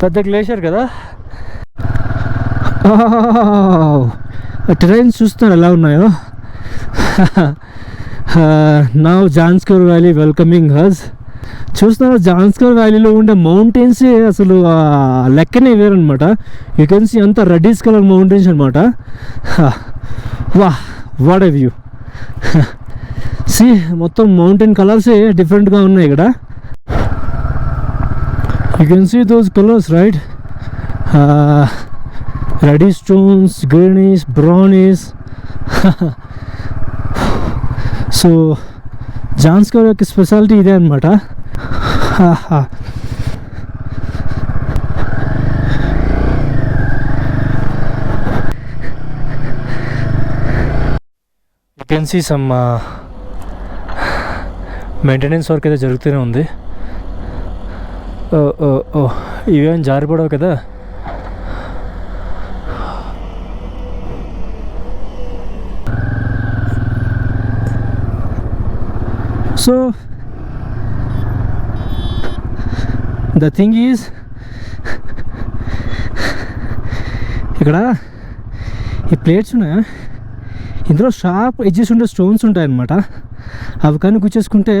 పెద్ద గ్లేషియర్ కదా. ట్రైన్స్ చూస్తున్నారు ఎలా ఉన్నాయో. Now Zanskar valley welcoming us. చూస్తున్నారు జాన్స్కర్ వ్యాలీలో ఉండే మౌంటైన్స్ అసలు లెక్కనే వేరనమాట. యూ కెన్ సీ అంతా రెడ్డిష్ కలర్ మౌంటైన్స్ అనమాట. Wow what a view. See మొత్తం మౌంటైన్ కలర్సే డిఫరెంట్గా ఉన్నాయి ఇక్కడ. You can see those colours right. Reddish stones, greenish, brownish. So Zanskar యొక్క స్పెషాలిటీ ఇదే అనమాట. You can see some maintenance work అయితే జరుగుతూనే ఉంది. ఇవేం జారిపడవు కదా. సో ద థింగ్ ఈజ్ ఇక్కడ ఈ ప్లేట్స్ ఉన్నాయా, ఇందులో షార్ప్ ఎడ్జెస్ ఉండే స్టోన్స్ ఉంటాయన్నమాట. అవి కానీ గుచ్చేసుకుంటే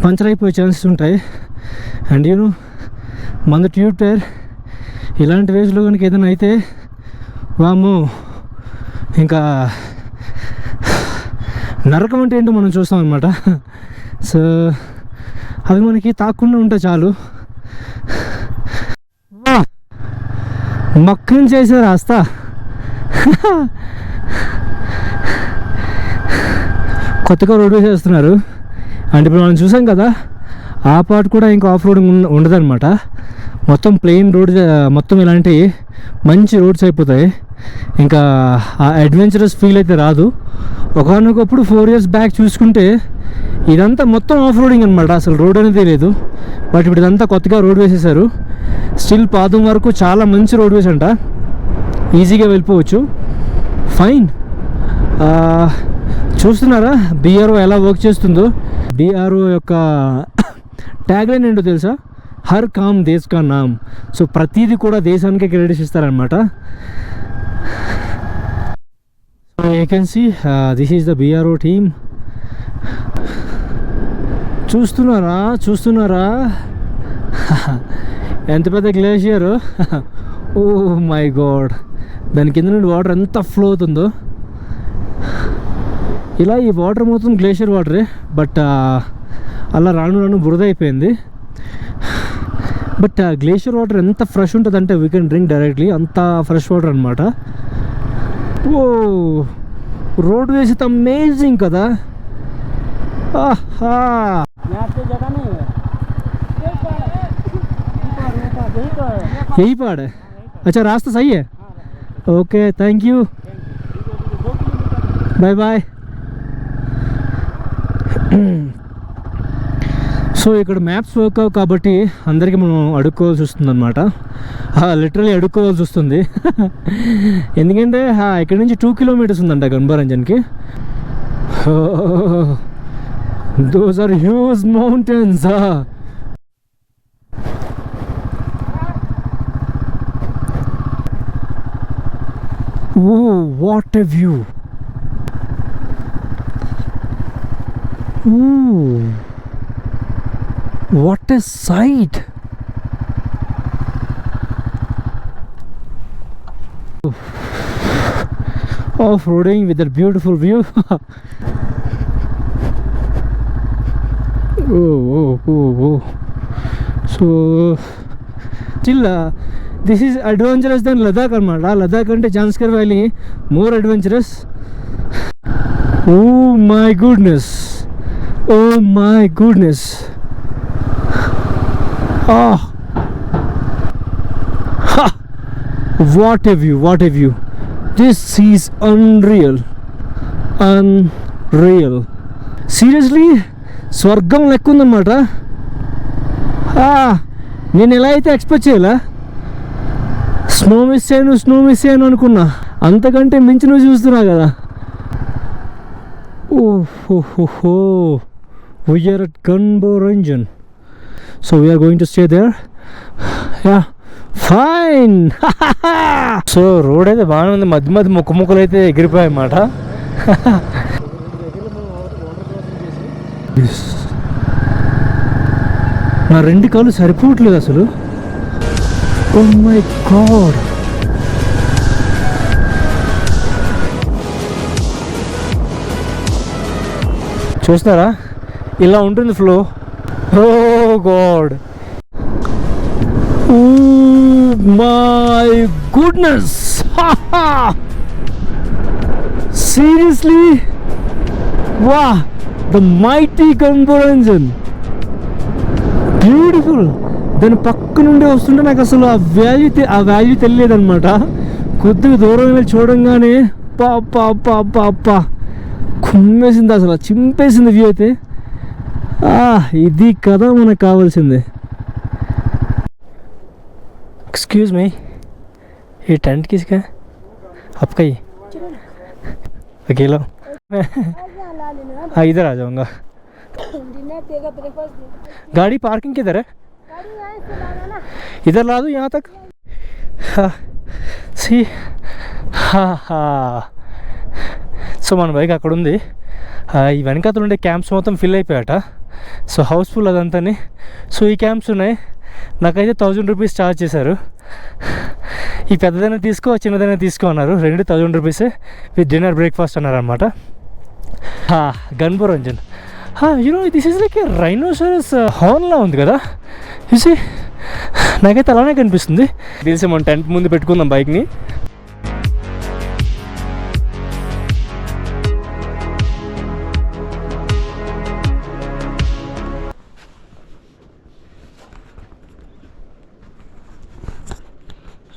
పంచర్ అయిపోయే ఛాన్సెస్ ఉంటాయి. అండ్ యూనో మన ట్యూబ్ టైర్ ఇలాంటి వేస్లో కనుక ఏదైనా అయితే వాము ఇంకా నరకం అంటే ఏంటో మనం చూస్తాం అనమాట. సో అవి మనకి తాకుండా ఉంటే చాలు. మక్కని చేశారు రాస్తా. కొత్తగా రోడ్ వేసేస్తున్నారు. అంటే ఇప్పుడు మనం చూసాం కదా, ఆ పార్ట్ కూడా ఇంకా ఆఫ్ రోడింగ్ ఉండదన్నమాట. మొత్తం ప్లెయిన్ రోడ్, మొత్తం ఇలాంటి మంచి రోడ్స్ అయిపోతాయి. ఇంకా ఆ అడ్వెంచరస్ ఫీల్ అయితే రాదు. ఒకనొకప్పుడు 4 years బ్యాక్ చూసుకుంటే ఇదంతా మొత్తం ఆఫ్ రోడింగ్ అనమాట. అసలు రోడ్ అనేది లేదు. బట్ ఇప్పుడు ఇదంతా కొత్తగా రోడ్ వేసేసారు. స్టిల్ పాదం వరకు చాలా మంచి రోడ్ వేస్ అంట. ఈజీగా వెళ్ళిపోవచ్చు. ఫైన్. చూస్తున్నారా బీఆర్ఓ ఎలా వర్క్ చేస్తుందో. బీఆర్ఓ యొక్క ట్యాగ్లైన్ ఏంటో తెలుసా? హర్ కామ్ దేశ్ కా నామ్. సో ప్రతిదీ కూడా దేశానికే క్రెడిట్స్ ఇస్తారనమాట. So you can see this is the BRO team. చూస్తున్నారా ఎంత పెద్ద గ్లేషియర్. ఓ మై గాడ్, దాని కింద నుండి వాటర్ ఎంత ఫ్లో అవుతుందో. ఇలా ఈ వాటర్ మొత్తం గ్లేషియర్ వాటరే. బట్ అలా రాను బురద అయిపోయింది. బట్ గ్లేషియర్ వాటర్ ఎంత ఫ్రెష్ ఉంటుంది అంటే వీ కెన్ డ్రింక్ డైరెక్ట్లీ. అంత ఫ్రెష్ వాటర్ అనమాట. ఓ రోడ్ వేసి అమేజింగ్ కదా. यही पहाड़ है. अच्छा रास्ता सही है. Okay thank you, bye bye. So ఇక్కడ మ్యాప్స్ వర్క్ అవ్వవు కాబట్టి అందరికీ మనం అడుక్కోవాల్సి వస్తుంది అనమాట. లిటరలీ అడుక్కోవాల్సి వస్తుంది. ఎందుకంటే ఇక్కడ నుంచి 2 kilometers ఉందంట గన్బరంజన్కి. Those are huge mountains. Oh, what a view. Ooh, what a sight. Off-roading with that beautiful view. Oh. So still this is adventurous than Ladakh అనమాట. లదాఖ్ అంటే Zanskar valley more adventurous. Oh my goodness. What a view. This is unreal. Seriously స్వర్గం లెక్క ఉందన్నమాట. నేను ఎలా అయితే expect చేయలే. Snow miss అయ్యాను అనుకున్నా. అంతకంటే మించి నువ్వు చూస్తున్నా కదా. We are at Gunboranjan. So we are going to stay there. Yeah fine. So road అయితే బాగానే ఉంది, మధ్య మధ్య ముక్కలు అయితే ఎగిరిపోయాయి అన్నమాట. నా 2 కాళ్ళు సరిపోవట్లేదు అసలు. Oh my God. చూస్తారా ఇలా ఉంటుంది flow. Oh God, oh my goodness. Seriously, wow, the mighty Gomborangjan, beautiful. దాని పక్క నుండి వస్తుంటే నాకు అసలు ఆ వాల్యూ తెలియదు అనమాట. కొద్దిగా దూరం వెళ్ళి చూడంగానే పా కుమ్మేసింది, అసలు చింపేసింది వ్యూ అయితే. ఇది కదా మనకు కావాల్సింది. एक्सक्यूज मी, ये टेंट किसका है? आपका ही? अकेला? हाँ, इधर आ जाऊँगा. गाड़ी पार्किंग किधर है? इधर ला दो यहाँ तक. हाँ सी, हाँ. సో మన బైక్ అక్కడ ఉంది. ఈ వెనకాతలు ఉండే క్యాంప్స్ మొత్తం ఫిల్ అయిపోయాట. సో హౌస్ఫుల్ అదంతాని. సో ఈ క్యాంప్స్ ఉన్నాయి. నాకైతే 1000 రూపీస్ ఛార్జ్ చేశారు. ఈ పెద్దదైనా తీసుకో, చిన్నదైనా తీసుకో అన్నారు. 1000 రూపీసే విత్ డిన్నర్ బ్రేక్ఫాస్ట్ అన్నారు అనమాట. గన్బోరంజన్. You know this is like A rhinoceros హార్న్లా ఉంది కదా. చూసి నాకైతే అలానే కనిపిస్తుంది. తెలిసి మనం టెంట్ ముందు పెట్టుకుందాం బైక్ని.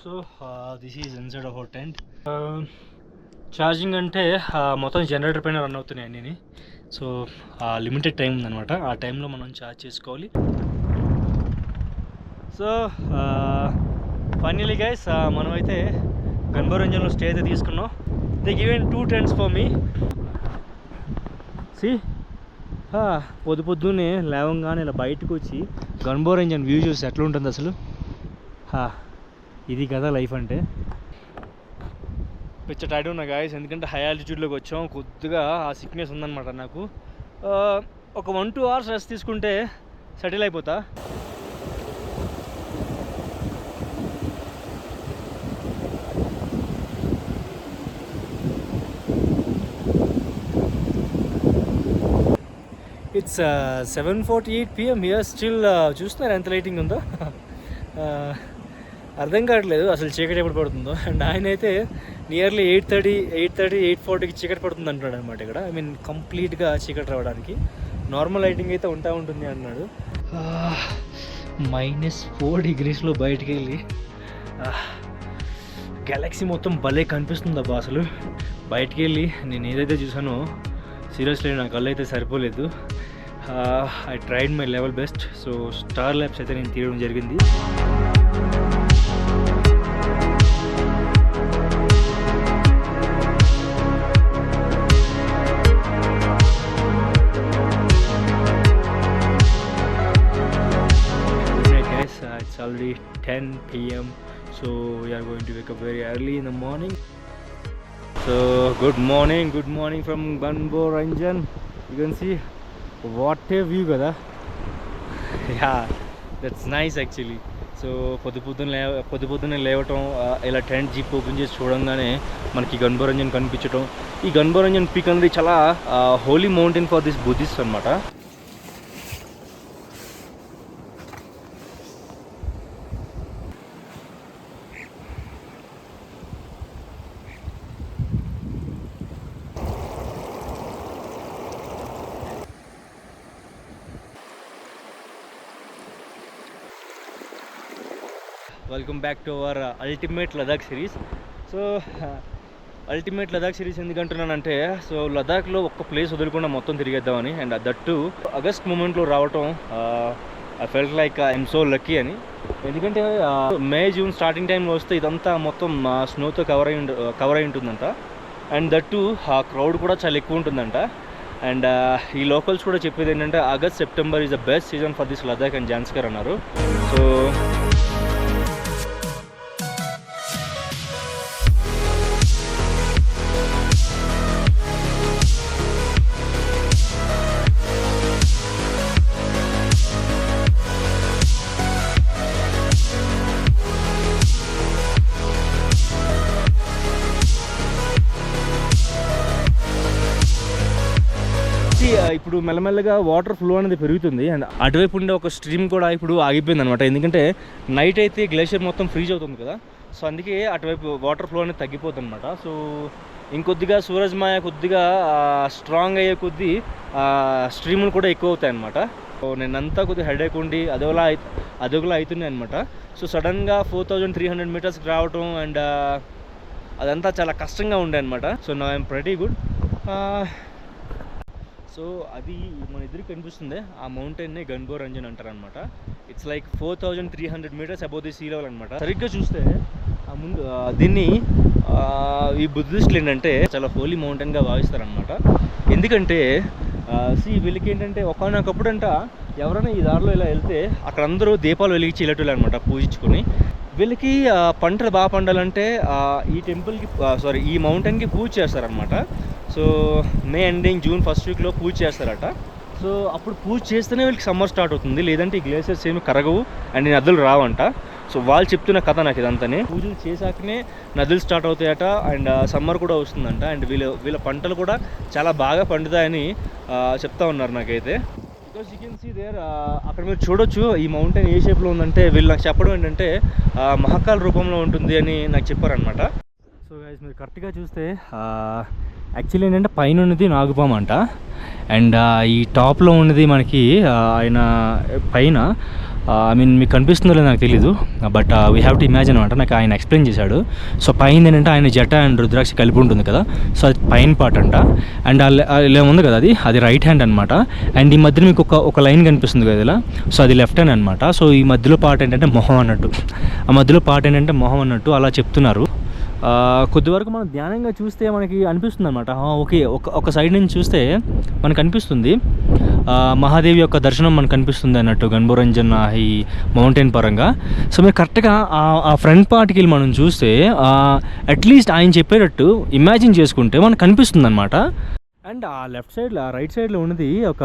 So this is inside of our tent. Charging అంటే మొత్తం జనరేటర్ పైన రన్ అవుతున్నాయి అన్నీ. సో లిమిటెడ్ టైం ఉందన్నమాట, ఆ టైంలో మనం ఛార్జ్ చేసుకోవాలి. సో ఫైనలీ గైస్, మనమైతే గన్బోరంజన్లో స్టే అయితే తీసుకున్నాం. They given 2 tents for me. See, పొద్దున్నే లేవంగానే ఇలా బయటకు వచ్చి గన్బోరంజన్ వ్యూ చూసి ఎట్లా ఉంటుంది అసలు. ఇది కదా లైఫ్ అంటే. పిచ్చ టైడ్ ఉన్నా గాయస్, ఎందుకంటే హై ఆల్టిట్యూడ్లోకి వచ్చాం. కొద్దిగా ఆ సిక్నెస్ ఉందన్నమాట నాకు. ఒక 1-2 అవర్స్ రెస్ట్ తీసుకుంటే సెటిల్ అయిపోతా. It's 7:48 PM here. స్టిల్ చూస్తున్నారు ఎంత లైటింగ్ ఉందో. అర్థం కావట్లేదు అసలు చీకటి ఎప్పుడు పడుతుందో. అండ్ ఆయన అయితే నియర్లీ 8:40కి చీకటి పడుతుంది అంటున్నాడు అనమాట ఇక్కడ. ఐ మీన్ కంప్లీట్గా చీకటి రావడానికి. నార్మల్ లైటింగ్ అయితే ఉంటుంది అన్నాడు. -4 degreesలో బయటికి వెళ్ళి గెలాక్సీ మొత్తం భలే కనిపిస్తుంది అబ్బా అసలు. బయటికి వెళ్ళి నేను ఏదైతే చూసానో సీరియస్లీ నా కళ్ళు అయితే సరిపోలేదు. I tried my level best. So star labs అయితే నేను తీయడం జరిగింది. It's already 10 PM, so we are going to wake up very early in the morning. So good morning from Ghanboranjan. You can see what a view kada. Yeah, that's nice actually. So పొద్దున్నే లేవటం, ఇలా tent jeep open చేసి చూడంగానే మనకి గన్బోరంజన్ కనిపించటం. ఈ గన్బోరంజన్ peak అనేది చాలా Holi mountain for this Buddhist అనమాట. Welcome back to our ultimate Ladakh series. So ultimate Ladakh series ఎందుకంటున్నానంటే, సో లదాఖ్లో ఒక్క ప్లేస్ వదులుకుండా మొత్తం తిరిగేద్దామని. అండ్ దట్టు ఆగస్ట్ మూమెంట్లో రావటం I felt like I'm so lucky అని. ఎందుకంటే మే జూన్ స్టార్టింగ్ టైంలో వస్తే ఇదంతా మొత్తం స్నోతో కవర్ అయి ఉంటుందంట. అండ్ దట్టు ఆ క్రౌడ్ కూడా చాలా ఎక్కువ ఉంటుందంట. అండ్ ఈ లోకల్స్ కూడా చెప్పేది ఏంటంటే August September is the best season for this Ladakh and Zanskar అన్నారు. సో ఇప్పుడు మెల్లమెల్లగా వాటర్ ఫ్లో అనేది పెరుగుతుంది. అండ్ అటువైపు ఉండే ఒక స్ట్రీమ్ కూడా ఇప్పుడు ఆగిపోయింది అనమాట. ఎందుకంటే నైట్ అయితే గ్లేషియర్ మొత్తం ఫ్రీజ్ అవుతుంది కదా, సో అందుకే అటువైపు వాటర్ ఫ్లో అనేది తగ్గిపోతుంది అనమాట. సో ఇంకొద్దిగా సూరజ్మాయ కొద్దిగా స్ట్రాంగ్ అయ్యే కొద్దీ స్ట్రీములు కూడా ఎక్కువ అవుతాయి అనమాట. సో నేనంతా కొద్దిగా హెడేక్ ఉండి అదొకలా అవుతున్నాయి అనమాట. సో సడన్గా 4300 మీటర్స్కి రావటం అండ్ అదంతా చాలా కష్టంగా ఉండే అనమాట. సో నా ఐఎమ్ ప్రెటీ గుడ్. సో అది మన ఎదురుకి కనిపిస్తుంది, ఆ మౌంటైన్ని గన్బోర్ రంజన్ అంటారు అనమాట. It's like 4300 metres above the sea level అనమాట. సరిగ్గా చూస్తే ఆ ముందు దీన్ని ఈ బుద్ధిస్టులు ఏంటంటే చాలా హోలీ మౌంటైన్గా భావిస్తారనమాట. ఎందుకంటే వీళ్ళకి ఏంటంటే ఒకనొకప్పుడు అంట ఎవరైనా ఈ దారిలో ఇలా వెళ్తే అక్కడ అందరూ దీపాలు వెలిగించి వెళ్ళేటోళ్ళు అనమాట పూజించుకొని. వీళ్ళకి పంటలు బాగా పండాలంటే ఈ టెంపుల్కి ఈ మౌంటైన్కి పూజ చేస్తారనమాట. So May ending June first వీక్లో పూజ చేస్తారట. సో అప్పుడు పూజ చేస్తేనే వీళ్ళకి సమ్మర్ స్టార్ట్ అవుతుంది, లేదంటే ఈ గ్లేషియర్స్ ఏమి కరగవు అండ్ నదులు రావంట. సో వాళ్ళు చెప్తున్న కథ నాకు ఇదంతానే. పూజలు చేశాకనే నదులు స్టార్ట్ అవుతాయట అండ్ సమ్మర్ కూడా వస్తుందంట. అండ్ వీళ్ళ పంటలు కూడా చాలా బాగా పండుతాయని చెప్తా ఉన్నారు నాకైతే. Because you can see there అక్కడ మీరు చూడొచ్చు ఈ మౌంటైన్ ఏ షేప్లో ఉందంటే వీళ్ళు నాకు చెప్పడం ఏంటంటే మహాకాల్ రూపంలో ఉంటుంది అని నాకు చెప్పారనమాట. సో గైస్ మీరు కరెక్ట్గా చూస్తే యాక్చువల్లీ ఏంటంటే పైన ఉన్నది నాగుపాము అంట అండ్ ఈ టాప్లో ఉన్నది మనకి ఆయన పైన మీకు కనిపిస్తుందో లేదో నాకు తెలీదు, but we have to imagine అనమాట. నాకు ఆయన ఎక్స్ప్లెయిన్ చేశాడు. సో పైన ఏంటంటే ఆయన జట అండ్ రుద్రాక్ష కలిపి ఉంటుంది కదా, సో అది పైన పార్ట్ అంట. అండ్ ఇలా ఉంది కదా అది రైట్ హ్యాండ్ అనమాట. అండ్ ఈ మధ్యలో మీకు ఒక లైన్ కనిపిస్తుంది కదా ఇలా, సో అది లెఫ్ట్ హ్యాండ్ అనమాట. సో ఈ మధ్యలో పార్ట్ ఏంటంటే మొహం అన్నట్టు, ఆ మధ్యలో పార్ట్ ఏంటంటే మొహం అన్నట్టు అలా చెప్తున్నారు. కొద్ది వరకు మనం ధ్యానంగా చూస్తే మనకి అనిపిస్తుంది అనమాట. ఓకే, ఒక సైడ్ నుంచి చూస్తే మనకు అనిపిస్తుంది మహాదేవి యొక్క దర్శనం మనకు కనిపిస్తుంది అన్నట్టు గన్బోర్ రంజన్ ఈ మౌంటైన్ పరంగా. సో మీరు కరెక్ట్గా ఆ ఫ్రంట్ పార్ట్కి వెళ్ళి మనం చూస్తే అట్లీస్ట్ ఆయన చెప్పేటట్టు ఇమాజిన్ చేసుకుంటే మనకు కనిపిస్తుంది అనమాట. అండ్ ఆ రైట్ సైడ్లో ఉన్నది ఒక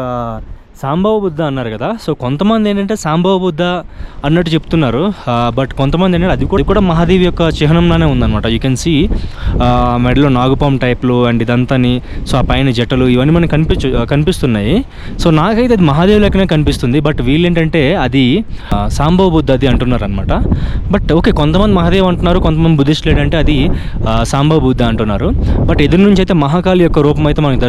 సాంబవ బుద్ధ అన్నారు కదా. సో కొంతమంది ఏంటంటే సాంబవ బుద్ధ అన్నట్టు చెప్తున్నారు, బట్ కొంతమంది ఏంటంటే అది కూడా మహాదేవి యొక్క చిహ్నంలానే ఉందన్నమాట. యూ కెన్ సీ మెడలో నాగుపాము టైప్లో అండ్ ఇదంతాని, సో ఆ పైన జటలు ఇవన్నీ మనకు కనిపిస్తున్నాయి. సో నాకైతే అది మహాదేవి లెక్కనే కనిపిస్తుంది, బట్ వీళ్ళు ఏంటంటే అది సాంబవ బుద్ధ అది అంటున్నారు అనమాట. బట్ ఓకే, కొంతమంది మహాదేవ్ అంటున్నారు, కొంతమంది బుద్ధిస్టులు ఏంటంటే అది సాంబవ బుద్ధ అంటున్నారు. బట్ ఎదురు నుంచి అయితే మహాకాళి యొక్క రూపం అయితే మనకు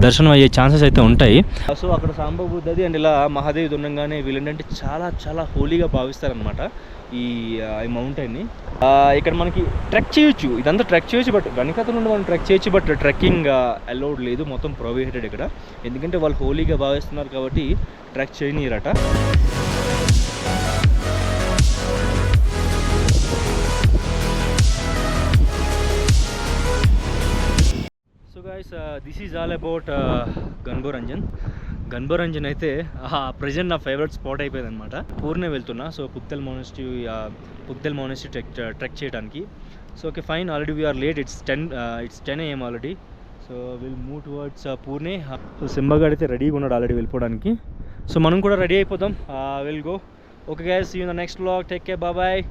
దర్శనం అయ్యే ఛాన్సెస్ అయితే ఉంటాయి. సో అక్కడ సాంబవ బుద్ధది అండ్ ఇలా మహాదేవి ఉండగానే వీళ్ళు ఏంటంటే చాలా చాలా హోలీగా భావిస్తారనమాట ఈ మౌంటైన్ని. ఇక్కడ మనకి ట్రెక్ చేయొచ్చు, ఇదంతా ట్రెక్ చేయొచ్చు, బట్ వెనకత నుండి మనం ట్రెక్ చేయొచ్చు, బట్ ట్రెక్కింగ్ అలౌడ్ లేదు, మొత్తం ప్రొహిబిటెడ్ ఇక్కడ. ఎందుకంటే వాళ్ళు హోలీగా భావిస్తున్నారు కాబట్టి ట్రెక్ చేయనీయరట. This is all about Gonbo Rangjon అయితే ప్రజెంట్ నా ఫేవరెట్ స్పాట్ అయిపోయింది అనమాట. పూర్ణే వెళ్తున్నా, సో పుగ్దల్ మోనెస్ట్రీ ట్రెక్ చేయడానికి. So okay fine, already we're late, it's 10 AM already. So will move towards Purne. So సింబాగాడ్ అయితే రెడీగా ఉన్నాడు ఆల్రెడీ వెళ్ళిపోవడానికి. సో మనం కూడా రెడీ అయిపోదాం, will go. Okay guys, see you in the next vlog, take care, bye.